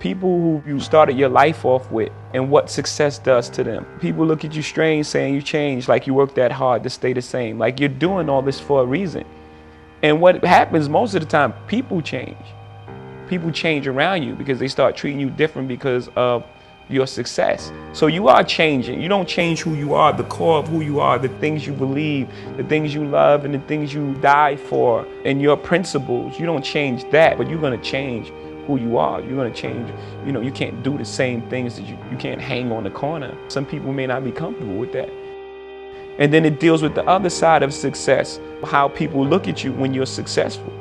people who you started your life off with and what success does to them. People look at you strange saying you changed, like you worked that hard to stay the same, like you're doing all this for a reason. And what happens most of the time, people change. People change around you because they start treating you different because of your success. So you are changing. You don't change who you are, the core of who you are, the things you believe, the things you love, and the things you die for, and your principles. You don't change that, but you're gonna change who you are. You're gonna change, you can't do the same things that you can't hang on the corner. Some people may not be comfortable with that. And then it deals with the other side of success, how people look at you when you're successful.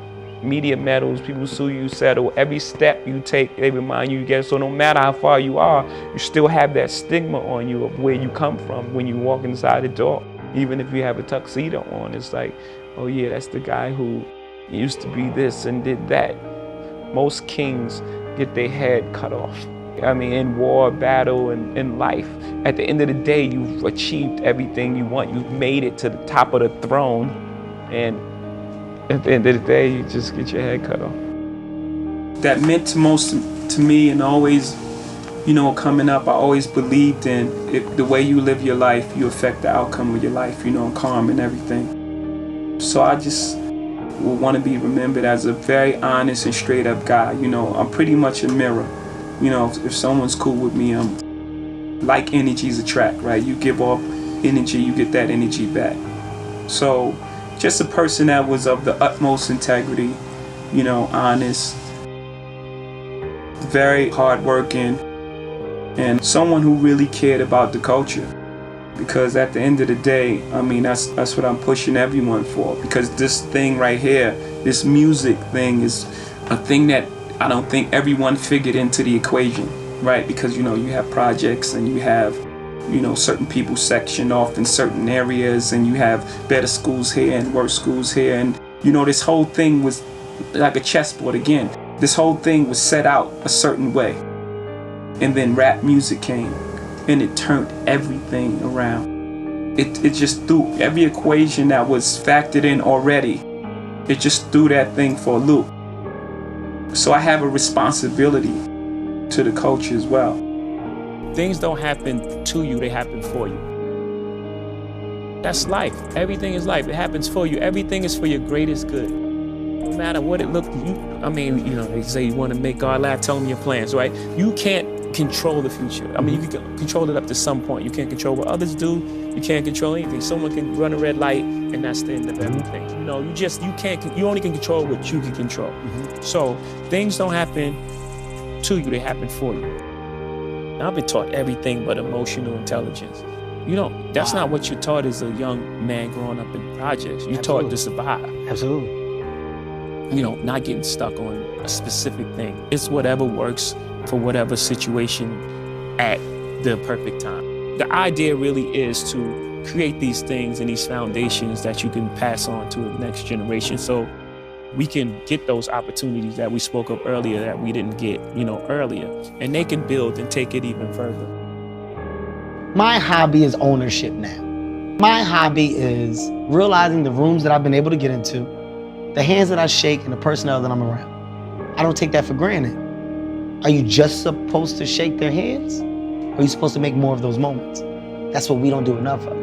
Media medals, people sue you, settle. Every step you take, they remind you again. So no matter how far you are, you still have that stigma on you of where you come from when you walk inside the door. Even if you have a tuxedo on, it's like, oh yeah, that's the guy who used to be this and did that. Most kings get their head cut off. I mean, in war, battle, and in life. At the end of the day, you've achieved everything you want. You've made it to the top of the throne, and at the end of the day, you just get your head cut off. That meant most to me, and always, coming up, I always believed in the way you live your life, you affect the outcome of your life, calm and everything. So I just would want to be remembered as a very honest and straight up guy. I'm pretty much a mirror. If someone's cool with me, like energies attract, right? You give off energy, you get that energy back. So just a person that was of the utmost integrity, honest, very hardworking, and someone who really cared about the culture. Because at the end of the day, that's what I'm pushing everyone for. Because this thing right here, this music thing, is a thing that I don't think everyone figured into the equation, right? Because you have projects and you have certain people sectioned off in certain areas, and you have better schools here and worse schools here, and this whole thing was like a chessboard again. This whole thing was set out a certain way, and then rap music came and it turned everything around. It just threw every equation that was factored in already. It just threw that thing for a loop. So I have a responsibility to the culture as well. Things don't happen to you, they happen for you. That's life. Everything is life. It happens for you. Everything is for your greatest good. No matter what it looks like. They say you want to make God laugh, tell them your plans, right? You can't control the future. You can control it up to some point. You can't control what others do. You can't control anything. Someone can run a red light and that's the end of everything. You only can control what you can control. So things don't happen to you, they happen for you. I've been taught everything but emotional intelligence. That's not what you're taught as a young man growing up in projects. You're taught to survive. Absolutely. Not getting stuck on a specific thing. It's whatever works for whatever situation at the perfect time. The idea really is to create these things and these foundations that you can pass on to the next generation, so we can get those opportunities that we spoke of earlier that we didn't get, earlier, and they can build and take it even further. My hobby is ownership now. My hobby is realizing the rooms that I've been able to get into, the hands that I shake, and the personnel that I'm around. I don't take that for granted. Are you just supposed to shake their hands? Or are you supposed to make more of those moments? That's what we don't do enough of.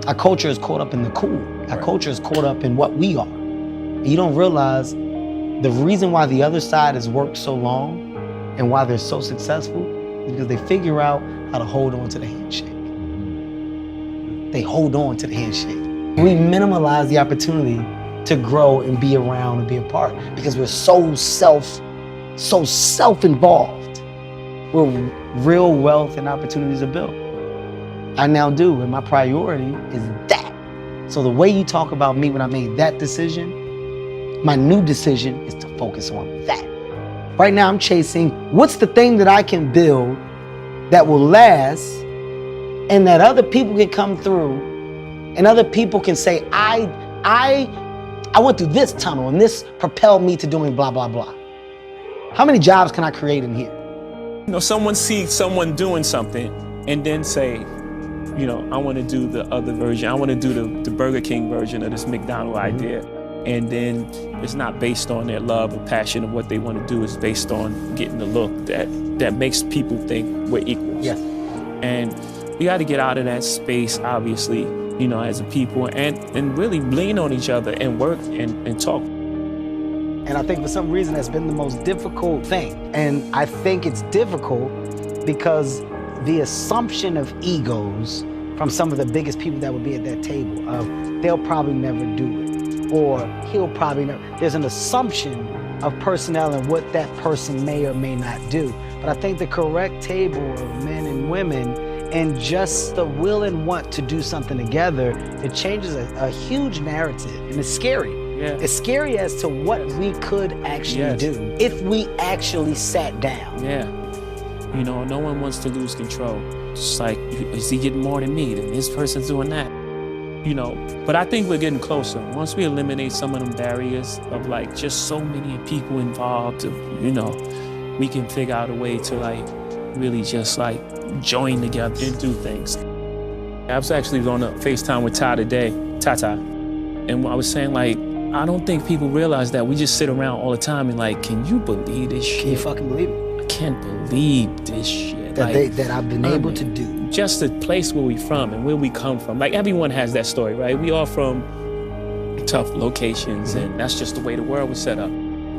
Our culture is caught up in the cool. Our culture is caught up in what we are. And you don't realize the reason why the other side has worked so long and why they're so successful is because they figure out how to hold on to the handshake. They hold on to the handshake. We minimize the opportunity to grow and be around and be a part because we're so self-involved where real wealth and opportunities are built. I now do, and my priority is that. So the way you talk about me when I made that decision, my new decision is to focus on that. Right now I'm chasing what's the thing that I can build that will last and that other people can come through and other people can say, I went through this tunnel and this propelled me to doing blah, blah, blah. How many jobs can I create in here? Someone sees someone doing something and then say, I want to do the other version. I want to do the Burger King version of this McDonald's idea. And then it's not based on their love and passion of what they want to do. It's based on getting the look that makes people think we're equals. Yes. And we got to get out of that space, obviously, you know, as a people, and really lean on each other and work and talk. And I think for some reason that's been the most difficult thing. And I think it's difficult because the assumption of egos from some of the biggest people that would be at that table of they'll probably never do it, or he'll probably never. There's an assumption of personnel and what that person may or may not do. But I think the correct table of men and women and just the will and want to do something together, it changes a huge narrative, and it's scary. Yeah. It's scary as to what we could actually do if we actually sat down. Yeah. You know, no one wants to lose control. It's like, is he getting more than me? Then this person's doing that. You know, but I think we're getting closer. Once we eliminate some of them barriers of like just so many people involved, you know, we can figure out a way to like really just like join together and do things. I was actually on a FaceTime with Ty today, Tata, and I was saying like, I don't think people realize that we just sit around all the time and like, can you believe this shit? Can you fucking believe it? I can't believe this shit. That I've been able to do. Just the place where we from and where we come from. Like everyone has that story, right? We all from tough locations, and that's just the way the world was set up.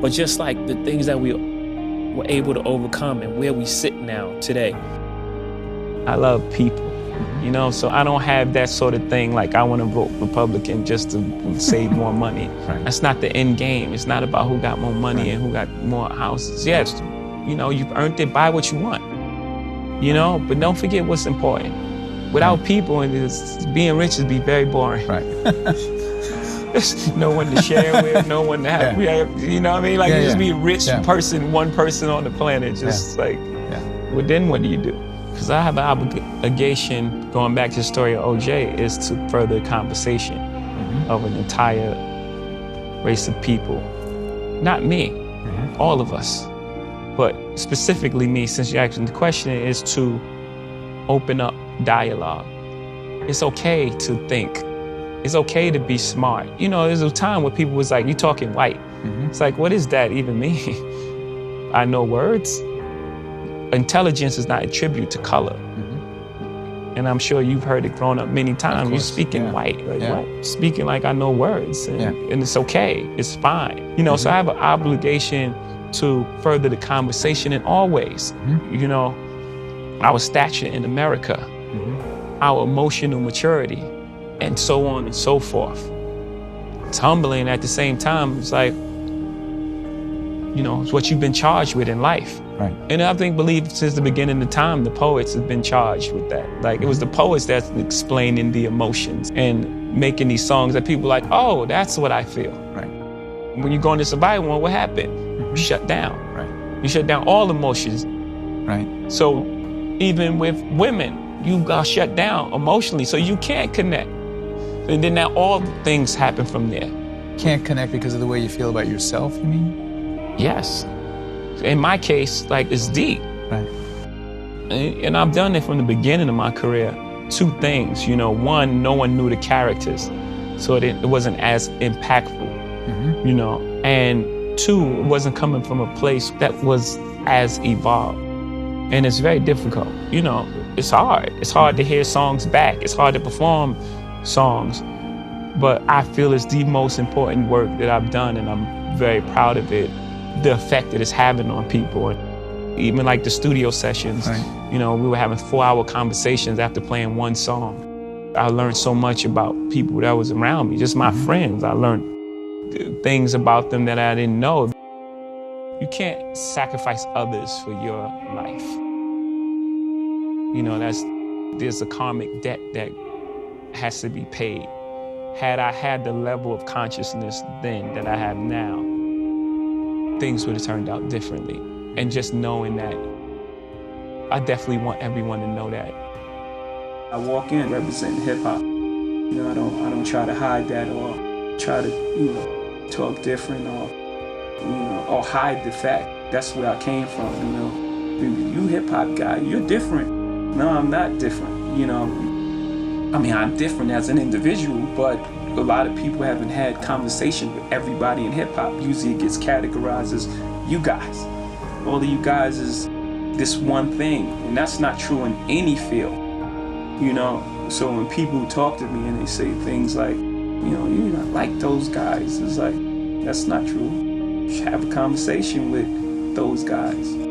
But just like the things that we were able to overcome and where we sit now today. I love people, you know, so I don't have that sort of thing like I want to vote Republican just to save more money. Right. That's not the end game. It's not about who got more money and who got more houses. Yes, you know, you've earned it, buy what you want, you know, but don't forget what's important. Without people, and being rich would be very boring. Right. No one to share with, no one to have, you know what I mean? Like, you just be a rich person, one person on the planet, just like, well, then what do you do? Because I have an obligation, going back to the story of OJ, is to further conversation of an entire race of people. Not me, all of us, but specifically me, since you're asking the question, is to open up dialogue. It's okay to think. It's okay to be smart. You know, there's a time where people was like, you talking white. It's like, what does that even mean? I know words. Intelligence is not a tribute to color. And I'm sure you've heard it growing up many times. You're speaking white, like what? Speaking like I know words, and it's okay, it's fine. You know, so I have an obligation to further the conversation in all ways. You know, our stature in America, our emotional maturity, and so on and so forth. It's humbling at the same time. It's like, you know, it's what you've been charged with in life. Right. And I believe since the beginning of time, the poets have been charged with that. Like, it was the poets that's explaining the emotions and making these songs that people are like, oh, that's what I feel. Right. When you go into Survival One, what happened? You shut down. Right. You shut down all emotions. Right. So even with women, you got shut down emotionally, so you can't connect. And then now all things happen from there. Can't connect because of the way you feel about yourself, you mean? Yes. In my case, like, it's deep. Right. And I've done it from the beginning of my career. Two things, you know, one, no one knew the characters, so it wasn't as impactful, you know, and two, it wasn't coming from a place that was as evolved. And it's very difficult, you know, it's hard. It's hard to hear songs back. It's hard to perform songs, but I feel it's the most important work that I've done, and I'm very proud of it. The effect that it's having on people. And even like the studio sessions, you know, we were having 4-hour conversations after playing one song. I learned so much about people that was around me, just my friends. I learned things about them that I didn't know. You can't sacrifice others for your life. You know, there's a karmic debt that has to be paid. Had I had the level of consciousness then that I have now, things would have turned out differently. And just knowing that, I definitely want everyone to know that. I walk in representing hip hop. You know, I don't try to hide that or try to, you know, talk different or, you know, or hide the fact. That's where I came from, you know. You hip hop guy, you're different. No, I'm not different, you know. I mean, I'm different as an individual, but a lot of people haven't had conversation with everybody in hip hop. Usually it gets categorized as you guys. All of you guys is this one thing, and that's not true in any field, you know? So when people talk to me and they say things like, you know, you're not like those guys, it's like, that's not true. You should have a conversation with those guys.